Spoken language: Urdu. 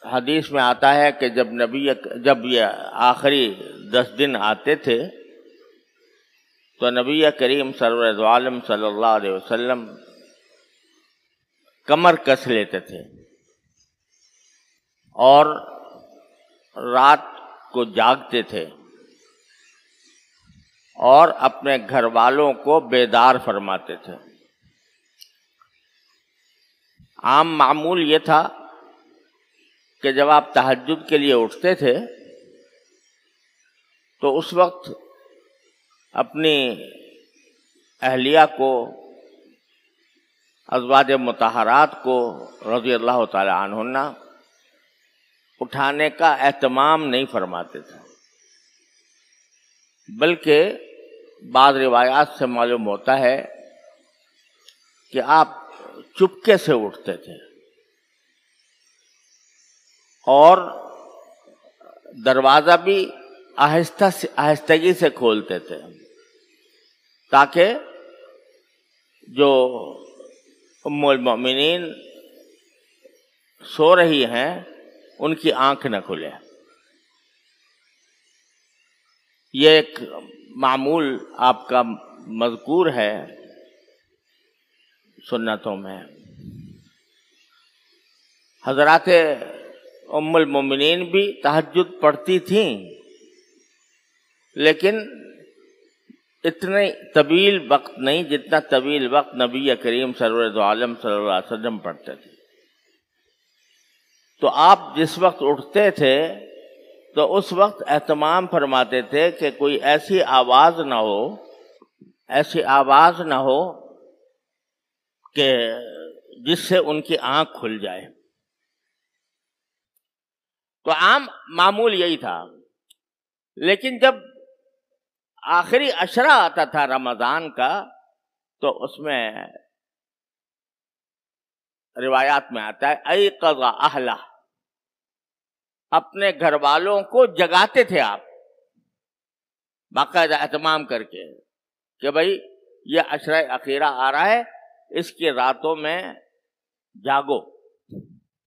حدیث میں آتا ہے کہ جب یہ آخری 10 دن آتے تھے تو نبی کریم سرور دو عالم صلی اللہ علیہ وسلم کمر کس لیتے تھے اور رات کو جاگتے تھے اور اپنے گھر والوں کو بیدار فرماتے تھے۔ عام معمول یہ تھا کہ جب آپ تہجد کے لیے اٹھتے تھے تو اس وقت اپنی اہلیہ کو، ازواج مطہرات کو رضی اللہ تعالی عنہن اٹھانے کا اہتمام نہیں فرماتے تھے، بلکہ بعض روایات سے معلوم ہوتا ہے کہ آپ چپکے سے اٹھتے تھے اور دروازہ بھی آہستگی سے کھولتے تھے تاکہ جو ام المؤمنین سو رہی ہیں ان کی آنکھ نہ کھلے۔ یہ ایک معمول آپ کا مذکور ہے سنتوں میں۔ حضرات ام المؤمنین بھی تہجد پڑھتی تھیں، لیکن اتنے طویل وقت نہیں جتنا طویل وقت نبی کریم سرور دو عالم صلی اللہ علیہ وسلم پڑھتے تھے۔ تو آپ جس وقت اٹھتے تھے تو اس وقت اہتمام فرماتے تھے کہ کوئی ایسی آواز نہ ہو کہ جس سے ان کی آنکھ کھل جائے۔ تو عام معمول یہی تھا، لیکن جب آخری عشرہ آتا تھا رمضان کا تو اس میں روایات میں آتا ہے ایقظ اہلہ، اپنے گھر والوں کو جگاتے تھے آپ باقاعدہ اہتمام کر کے کہ بھائی یہ عشرہ اخیرہ آ رہا ہے، اس کی راتوں میں جاگو۔